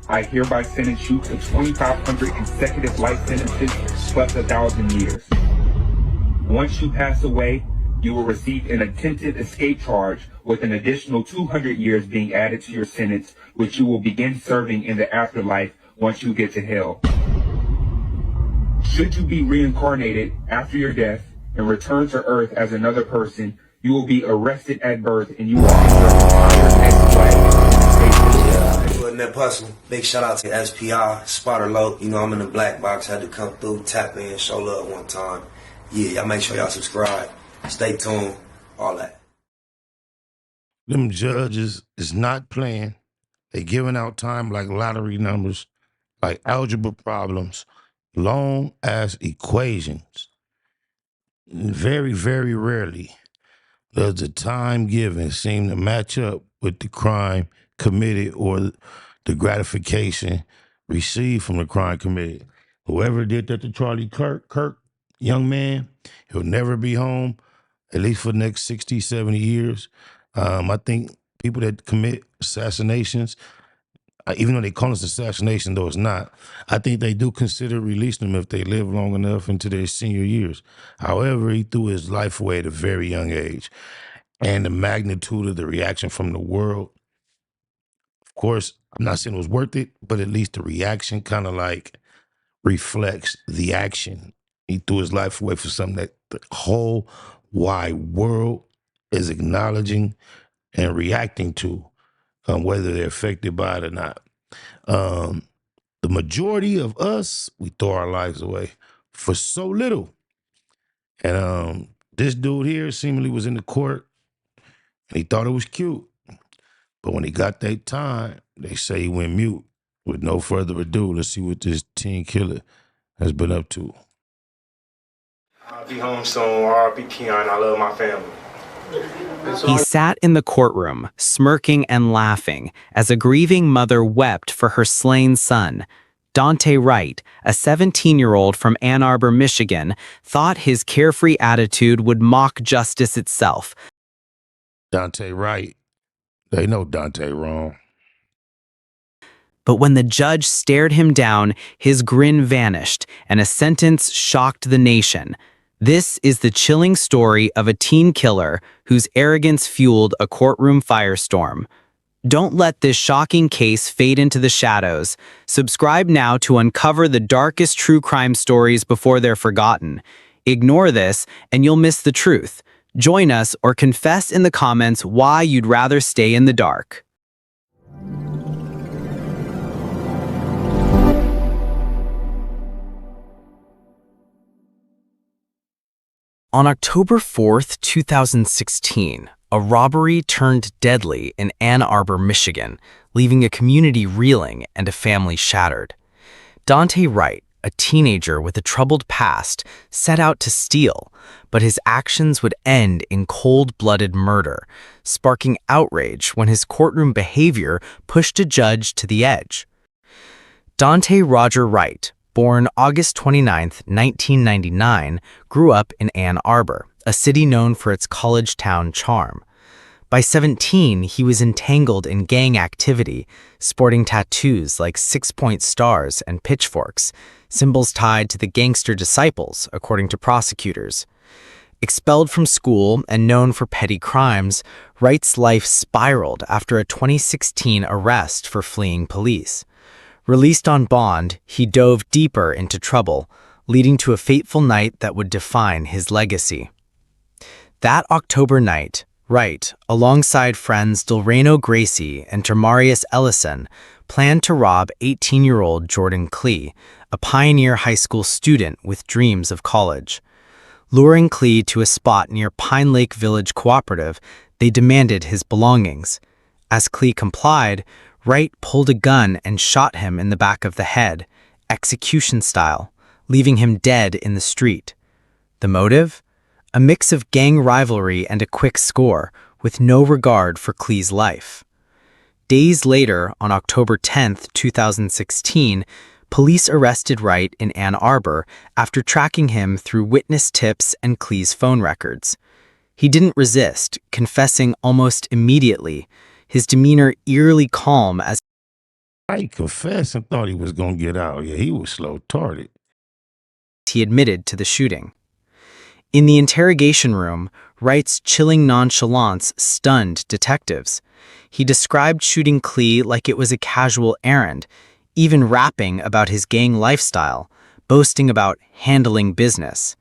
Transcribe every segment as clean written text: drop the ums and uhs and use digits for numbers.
I hereby sentence you to 2,500 consecutive life sentences plus 1,000 years. Once you pass away, you will receive an attempted escape charge with an additional 200 years being added to your sentence, which you will begin serving in the afterlife once you get to hell. Should you be reincarnated after your death and return to Earth as another person, you will be arrested at birth and you will enter your entire next life in the state. Putting that puzzle. Big shout out to SPI, Spotter Low. You know I'm in the black box. Had to come through, tap in, show love one time. Yeah, y'all make sure y'all subscribe. Stay tuned. All that. Them judges is not playing. They giving out time like lottery numbers, like algebra problems, long ass equations. Very, very rarely does the time given seem to match up with the crime committed or the gratification received from the crime committed. Whoever did that to Charlie Kirk, young man, he'll never be home, at least for the next 60, 70 years. I think people that commit assassinations, even though they call it assassination, though it's not, I think they do consider releasing them if they live long enough into their senior years. However, he threw his life away at a very young age. And the magnitude of the reaction from the world, of course, I'm not saying it was worth it, but at least the reaction kind of like reflects the action. He threw his life away for something that the whole wide world is acknowledging and reacting to, whether they're affected by it or not. The majority of us, we throw our lives away for so little. And this dude here seemingly was in the court and he thought it was cute. But when he got that time, they say he went mute. With no further ado, let's see what this teen killer has been up to. I'll be home soon. R.I.P. Keon. I love my family. He sat in the courtroom, smirking and laughing, as a grieving mother wept for her slain son. Dante Wright, a 17-year-old from Ann Arbor, Michigan, thought his carefree attitude would mock justice itself. Dante Wright. They know Dante wrong. But when the judge stared him down, his grin vanished, and a sentence shocked the nation. This is the chilling story of a teen killer whose arrogance fueled a courtroom firestorm. Don't let this shocking case fade into the shadows. Subscribe now to uncover the darkest true crime stories before they're forgotten. Ignore this, and you'll miss the truth. Join us or confess in the comments why you'd rather stay in the dark. On October 4th, 2016, a robbery turned deadly in Ann Arbor, Michigan, leaving a community reeling and a family shattered. Dante Wright, a teenager with a troubled past, set out to steal, but his actions would end in cold-blooded murder, sparking outrage when his courtroom behavior pushed a judge to the edge. Dante Roger Wright, born August 29, 1999, grew up in Ann Arbor, a city known for its college town charm. By 17, he was entangled in gang activity, sporting tattoos like six-point stars and pitchforks, symbols tied to the gangster disciples, according to prosecutors. Expelled from school and known for petty crimes, Wright's life spiraled after a 2016 arrest for fleeing police. Released on bond, he dove deeper into trouble, leading to a fateful night that would define his legacy. That October night, Wright, alongside friends Delreno Gracie and Termarius Ellison, planned to rob 18-year-old Jordan Klee, a Pioneer High School student with dreams of college. Luring Klee to a spot near Pine Lake Village Cooperative, they demanded his belongings. As Klee complied, Wright pulled a gun and shot him in the back of the head, execution style, leaving him dead in the street. The motive? A mix of gang rivalry and a quick score, with no regard for Klee's life. Days later, on October 10, 2016, police arrested Wright in Ann Arbor after tracking him through witness tips and Klee's phone records. He didn't resist, confessing almost immediately, his demeanor eerily calm as He confessed and thought he was going to get out. Yeah, he was slow-tarded. He admitted to the shooting. In the interrogation room, Wright's chilling nonchalance stunned detectives. He described shooting Clee like it was a casual errand, even rapping about his gang lifestyle, boasting about handling business.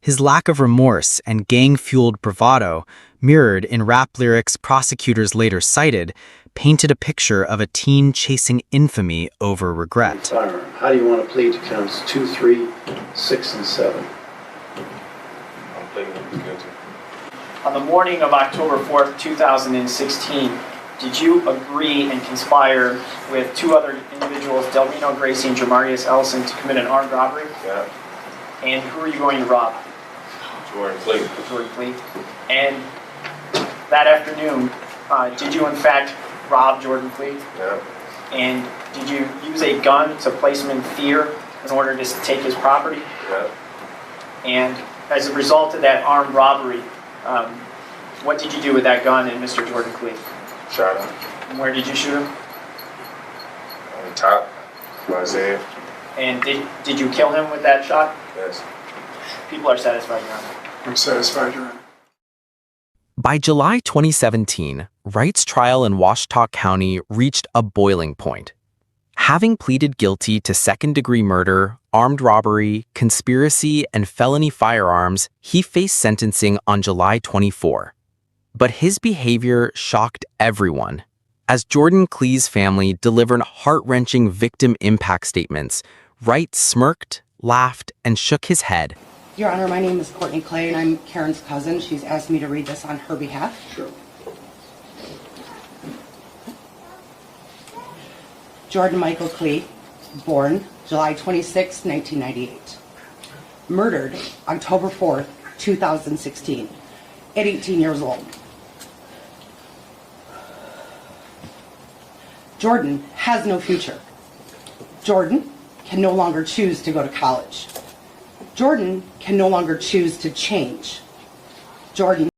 His lack of remorse and gang-fueled bravado, mirrored in rap lyrics prosecutors later cited, painted a picture of a teen chasing infamy over regret. How do you want to plead to counts 2, 3, 6, and 7? I'm pleading guilty. On the morning of October 4th, 2016, did you agree and conspire with two other individuals, Delvino Gracie and Jamarius Ellison, to commit an armed robbery? Yeah. And who are you going to rob? Jordan Fleet. Jordan Fleet. And that afternoon, did you in fact rob Jordan Fleet? Yeah. And did you use a gun to place him in fear in order to take his property? Yeah. And as a result of that armed robbery, what did you do with that gun and Mr. Jordan Fleet? Shot him. And where did you shoot him? On the top. Of his head. And did you kill him with that shot? Yes. People are satisfied, Your Honor. I'm satisfied, Your Honor. By July 2017, Wright's trial in Washita County reached a boiling point. Having pleaded guilty to second-degree murder, armed robbery, conspiracy, and felony firearms, he faced sentencing on July 24. But his behavior shocked everyone. As Jordan Clee's family delivered heart-wrenching victim impact statements, Wright smirked, laughed, and shook his head. Your Honor, my name is Courtney Clay, and I'm Karen's cousin. She's asked me to read this on her behalf. Sure. Jordan Michael Clee, born July 26, 1998. Murdered October 4th, 2016, at 18 years old. Jordan has no future. Jordan can no longer choose to go to college. Jordan can no longer choose to change. Jordan.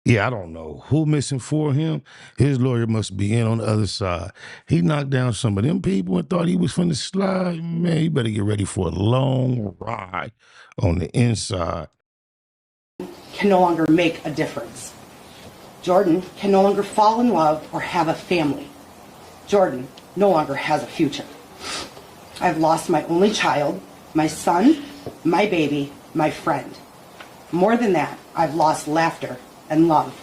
Yeah, I don't know who missing for him. His lawyer must be in on the other side. He knocked down some of them people and thought he was finna slide. Man, you better get ready for a long ride on the inside. Can no longer make a difference. Jordan can no longer fall in love or have a family. Jordan no longer has a future. I've lost my only child, my son, my baby, my friend. More than that, I've lost laughter and love.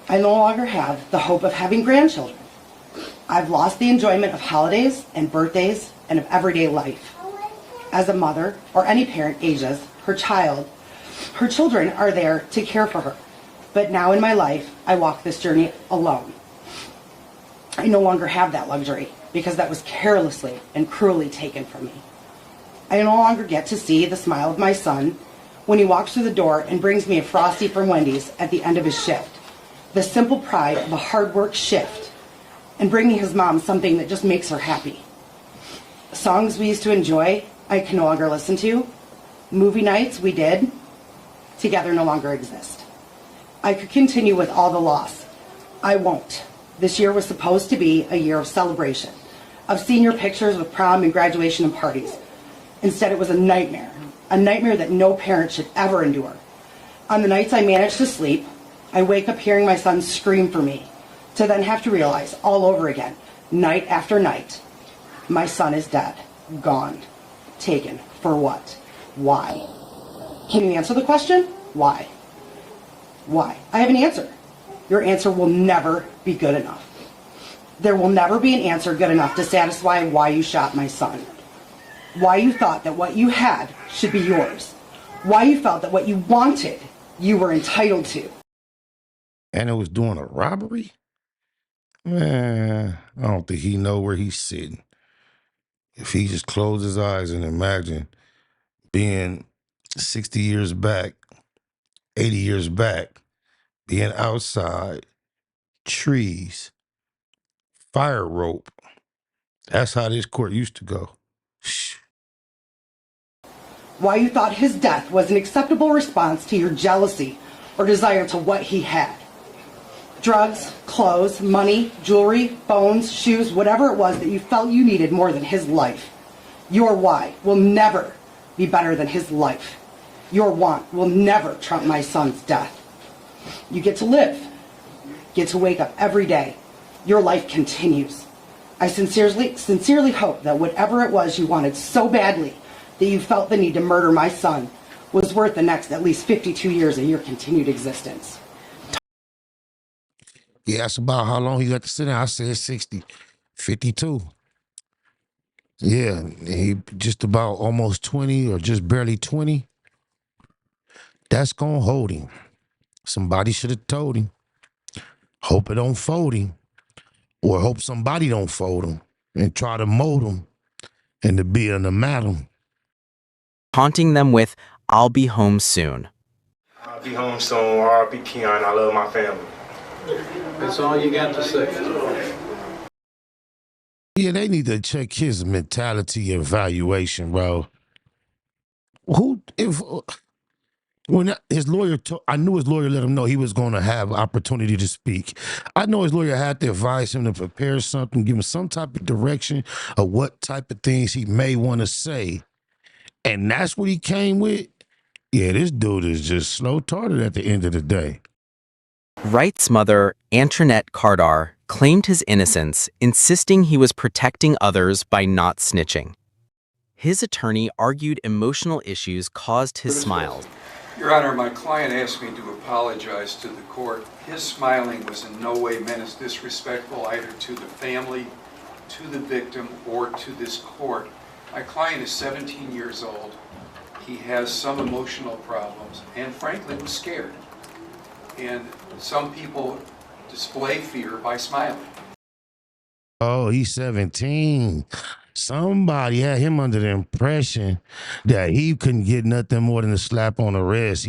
I no longer have the hope of having grandchildren. I've lost the enjoyment of holidays and birthdays and of everyday life. As a mother or any parent ages, her children are there to care for her. But now in my life, I walk this journey alone. I no longer have that luxury because that was carelessly and cruelly taken from me. I no longer get to see the smile of my son when he walks through the door and brings me a Frosty from Wendy's at the end of his shift. The simple pride of a hard work shift and bringing his mom something that just makes her happy. Songs we used to enjoy, I can no longer listen to. Movie nights we did together no longer exist. I could continue with all the loss. I won't. This year was supposed to be a year of celebration, of senior pictures with prom and graduation and parties. Instead, it was a nightmare that no parent should ever endure. On the nights I managed to sleep, I wake up hearing my son scream for me, to then have to realize all over again, night after night, my son is dead, gone, taken. For what? Why? Can you answer the question? Why? Why? I have an answer. Your answer will never be good enough. There will never be an answer good enough to satisfy why you shot my son. Why you thought that what you had should be yours. Why you felt that what you wanted, you were entitled to. And it was doing a robbery? Man, I don't think he know where he's sitting. If he just closed his eyes and imagine being 60 years back, 80 years back, being outside, trees, fire rope. That's how this court used to go. Shh. Why you thought his death was an acceptable response to your jealousy or desire to what he had. Drugs, clothes, money, jewelry, phones, shoes, whatever it was that you felt you needed more than his life. Your why will never be better than his life. Your want will never trump my son's death. You get to live, get to wake up every day. Your life continues. I sincerely hope that whatever it was you wanted so badly that you felt the need to murder my son was worth the next at least 52 years of your continued existence. He asked about how long he got to sit down. I said 60, 52. Yeah, he just about almost 20 or just barely 20. That's gonna hold him. Somebody should have told him. Hope it don't fold him. Or hope somebody don't fold him and try to mold him and to be an amalgam. Taunting them with, "I'll be home soon." I'll be home soon. R.I.P. Keon. I love my family. That's all you got to say. Yeah, they need to check his mentality evaluation, bro. When his lawyer, I knew his lawyer let him know he was going to have opportunity to speak. I know his lawyer had to advise him to prepare something, give him some type of direction of what type of things he may want to say. And that's what he came with. Yeah, this dude is just slow-tarded at the end of the day. Wright's mother, Antoinette Cardar, claimed his innocence, insisting he was protecting others by not snitching. His attorney argued emotional issues caused his smiles. Your Honor, my client asked me to apologize to the court. His smiling was in no way meant as disrespectful either to the family, to the victim, or to this court. My client is 17 years old. He has some emotional problems and frankly was scared. And some people display fear by smiling. Oh, he's 17. Somebody had him under the impression that he couldn't get nothing more than a slap on the wrist.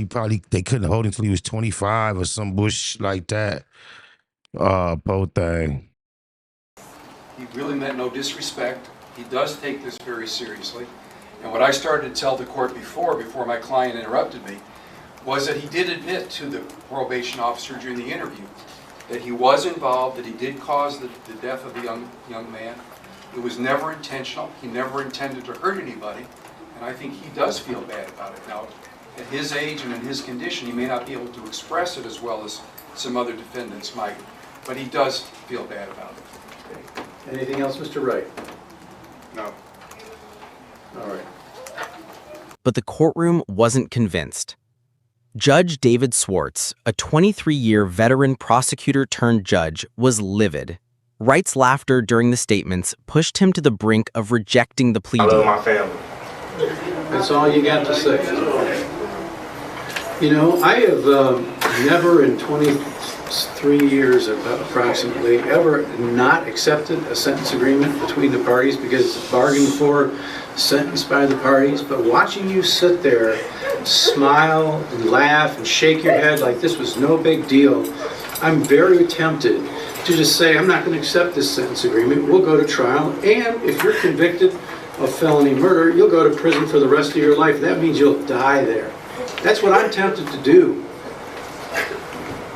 They couldn't hold him until he was 25 or some bush like that. Poor thing. He really meant no disrespect. He does take this very seriously. And what I started to tell the court before my client interrupted me, was that he did admit to the probation officer during the interview that he was involved, that he did cause the death of the young man. It was never intentional. He never intended to hurt anybody. And I think he does feel bad about it. Now, at his age and in his condition, he may not be able to express it as well as some other defendants might. But he does feel bad about it. Okay. Anything else, Mr. Wright? No. All right. But the courtroom wasn't convinced. Judge David Swartz, a 23-year veteran prosecutor-turned-judge, was livid. Wright's laughter during the statements pushed him to the brink of rejecting the plea I deal. love my family. That's all you got to say. You know, I have never in 23 years approximately ever not accepted a sentence agreement between the parties because it's bargained for, sentenced by the parties. But watching you sit there, smile and laugh and shake your head like this was no big deal, I'm very tempted to just say, I'm not going to accept this sentence agreement. We'll go to trial. And if you're convicted of felony murder, you'll go to prison for the rest of your life. That means you'll die there. That's what I'm tempted to do.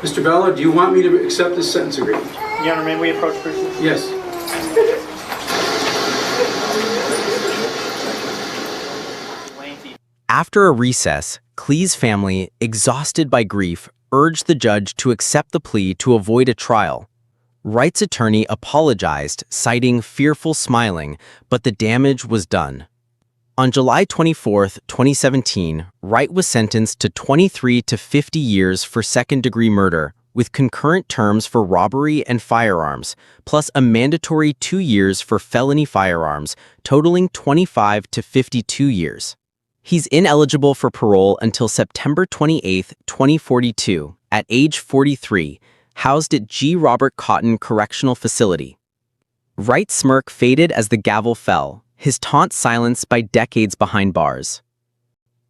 Mr. Bella, do you want me to accept this sentence agreement? Your Honor, may we approach prison? Yes. After a recess, Clee's family, exhausted by grief, urged the judge to accept the plea to avoid a trial. Wright's attorney apologized, citing fearful smiling, but the damage was done. On July 24, 2017, Wright was sentenced to 23 to 50 years for second-degree murder, with concurrent terms for robbery and firearms, plus a mandatory 2 years for felony firearms, totaling 25 to 52 years. He's ineligible for parole until September 28, 2042, at age 43, housed at G. Robert Cotton Correctional Facility. Wright's smirk faded as the gavel fell, his taunt silenced by decades behind bars.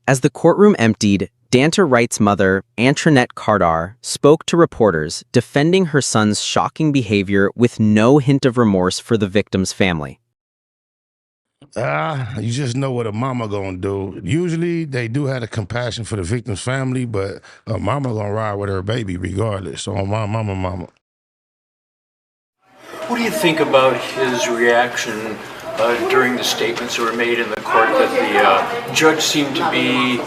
As the courtroom emptied, Danta Wright's mother, Antoinette Cardar, spoke to reporters, defending her son's shocking behavior with no hint of remorse for the victim's family. You just know what a mama gonna do. Usually they do have a compassion for the victim's family, but a mama gonna ride with her baby regardless. So my mama. What do you think about his reaction during the statements that were made in the court that the judge seemed to be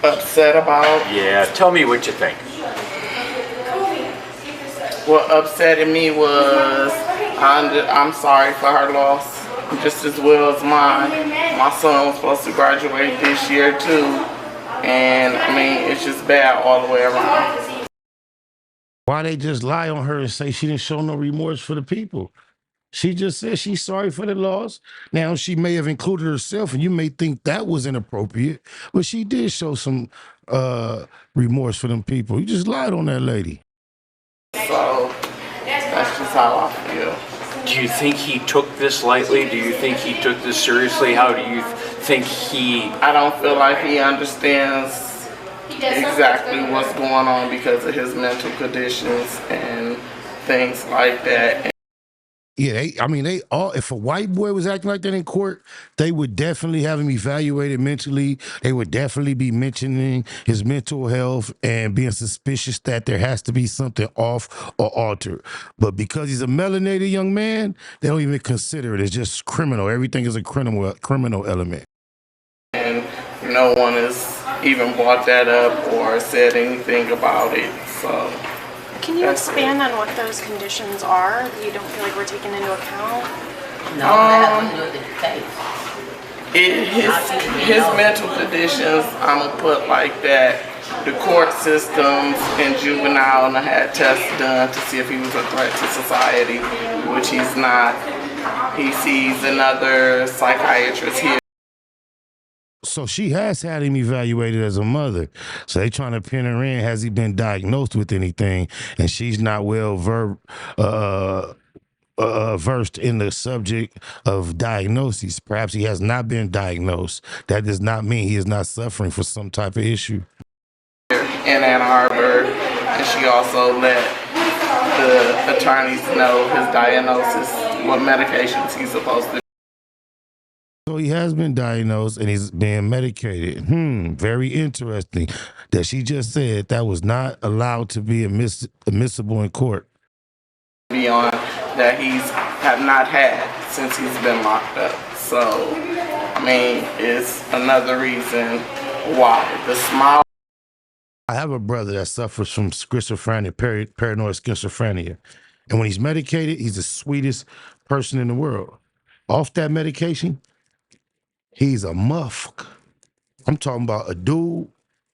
upset about? Yeah, tell me what you think. What upsetted me was I'm sorry for her loss, just as well as mine. My son was supposed to graduate this year too, and I mean, it's just bad all the way around. Why they just lie on her and say she didn't show no remorse for the people? She just said she's sorry for the loss. Now, she may have included herself, and you may think that was inappropriate, but she did show some remorse for them people. You just lied on that lady. So that's just how I feel. Do you think he took this lightly? Do you think he took this seriously? How do you think he... I don't feel like he understands exactly what's going on because of his mental conditions and things like that. Yeah, they all, if a white boy was acting like that in court, they would definitely have him evaluated mentally. They would definitely be mentioning his mental health and being suspicious that there has to be something off or altered. But because he's a melanated young man, they don't even consider it. It's just criminal. Everything is a criminal element. And no one has even brought that up or said anything about it, so. Can you expand on what those conditions are that you don't feel like we're taking into account? No, that has to do with the case. His mental conditions, I'm going to put like that. The court systems in juvenile and I had tests done to see if he was a threat to society, which he's not. He sees another psychiatrist here. So she has had him evaluated as a mother. So they trying to pin her in. Has he been diagnosed with anything? And she's not well versed in the subject of diagnoses. Perhaps he has not been diagnosed. That does not mean he is not suffering for some type of issue. In Ann Arbor, and she also let the attorneys know his diagnosis, what medications he's supposed to. So he has been diagnosed and he's being medicated. Very interesting that she just said that was not allowed to be admissible in court. Beyond that he's have not had since he's been locked up. So, I mean, it's another reason why. The smile. I have a brother that suffers from schizophrenia, paranoid schizophrenia. And when he's medicated, he's the sweetest person in the world. Off that medication, he's a muff. I'm talking about a dude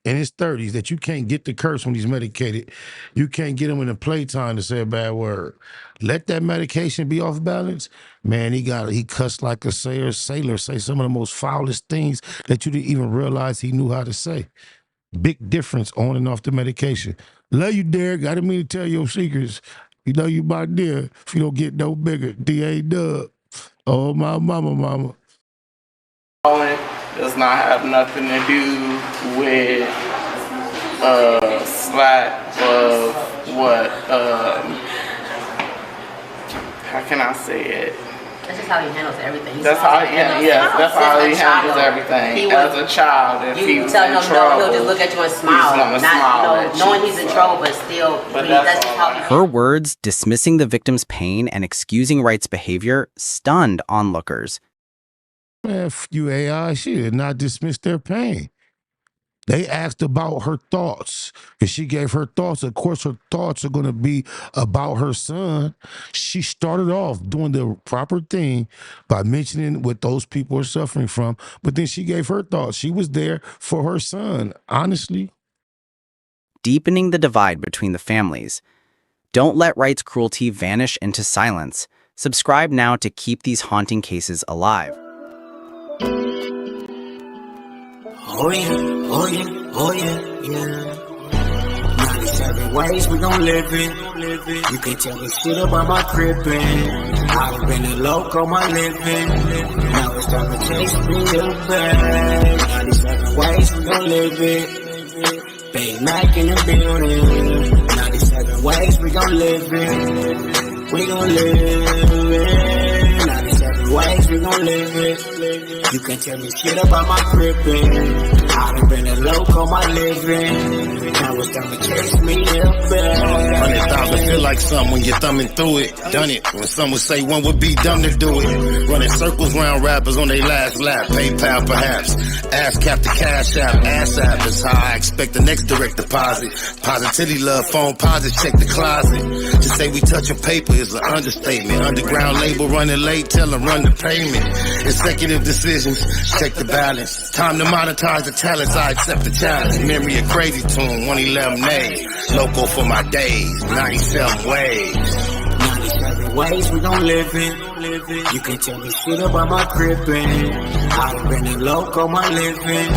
in his 30s that you can't get the curse when he's medicated. You can't get him in the playtime to say a bad word. Let that medication be off balance. Man, he cussed like a sailor, say some of the most foulest things that you didn't even realize he knew how to say. Big difference on and off the medication. Love you, Derek. I didn't mean to tell your secrets. You know you my dear. If you don't get no bigger, D.A. Dub. Oh, my mama. Does not have nothing to do with slack of what, how can I say it? That's just how he handles everything. That's how he handles everything. As a child, if he was in trouble, he'll just look at you and smile. Not knowing he's in trouble, but still, that's just how he Her words dismissing the victim's pain and excusing Wright's behavior stunned onlookers. F you AI, she did not dismiss their pain. They asked about her thoughts, and she gave her thoughts. Of course, her thoughts are going to be about her son. She started off doing the proper thing by mentioning what those people are suffering from, but then she gave her thoughts. She was there for her son, honestly. Deepening the divide between the families. Don't let Wright's cruelty vanish into silence. Subscribe now to keep these haunting cases alive. Oh yeah. 97 ways we gon' live it. You can tell me shit about my crippin'. I've been a loco, my living. Now it's time to chase me a bag. 97 ways we gon' live it. Big Mac in the building. 97 ways we gon' live it. We gon' live it. 97 ways we we gon' live it. You can't tell me shit about my crippin'. I done been a loco, my living. Now it's time to chase me up there. 100,000 feel like something when you're thumbing through it. Done it when some would say one would be dumb to do it. Running circles round rappers on their last lap. PayPal perhaps. Ass cap the cash app. Ass app is how I expect the next direct deposit. Positivity love phone posit. Check the closet. To say we touching paper is an understatement. Underground label running late. Tell them run the payment. Executive decisions. Check the balance. Time to monetize the talents. I accept the challenge. Memory a crazy tune. 111 nays. Local for my days. 97 ways. 97 ways we gon' live it. You can't tell me shit about my crippin'. I done been a loco, my living.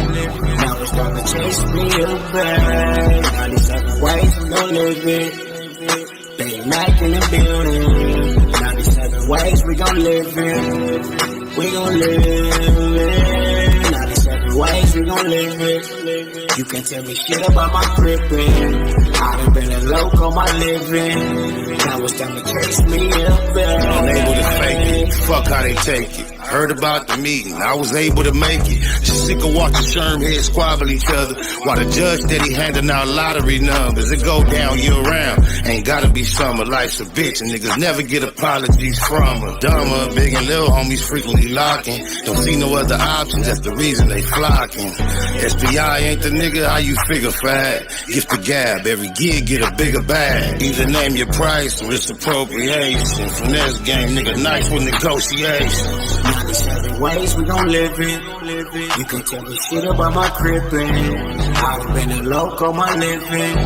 Now it's time to chase me up back. 97 ways we gon' live it. They Mac in the building. 97 ways we gon' live it. We gon' live it. 97 ways we gon' live it. You can't tell me shit about my crippin'. I done been a loco, my living. Now it's time to chase me up there. Unable to fake it. Fuck how they take it. Heard about the meeting. I was able to make it. Just sick of watching Sherm heads squabble each other while the judge steady handing out lottery numbers. It go down year round. Ain't gotta be summer. Life's a bitch and niggas never get apologies from her. Dumber, big and little homies frequently locking. Don't see no other options. That's the reason they flocking. SPI ain't the nigga. How you figure fat? Gift the gab. Every gig get a bigger bag. Either name your price or it's appropriation. Finesse game, nigga, nice with negotiations. 97 ways we gon' live it. You can't tell me shit about my crippin'. I done been a loco, my living.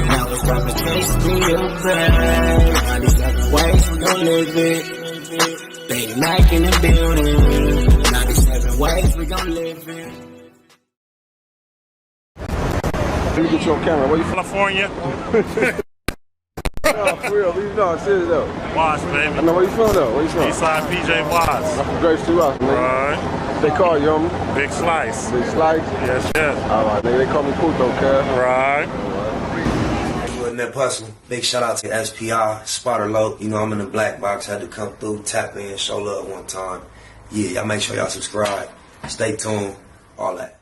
Now it's time to chase me up back. 97 ways we gon' live it. Baby Mac in the building. 97 ways we gon' live it. Let me get you on camera. Where you from? California. No, for real. No, serious though. Watts, baby. I know where you from though. Where you from? Eastside PJ Watts. I'm from Grace 2 House, nigga. Right. They call you, homie? Big Slice. Big Slice? Yes, yes. Alright, nigga. They call me Puto, cuz. Right. Wasn't that personal? Big shout out to SPI, Spotter Low. You know, I'm in the black box. Had to come through, tap in, show love one time. Yeah, y'all make sure y'all subscribe. Stay tuned. All that.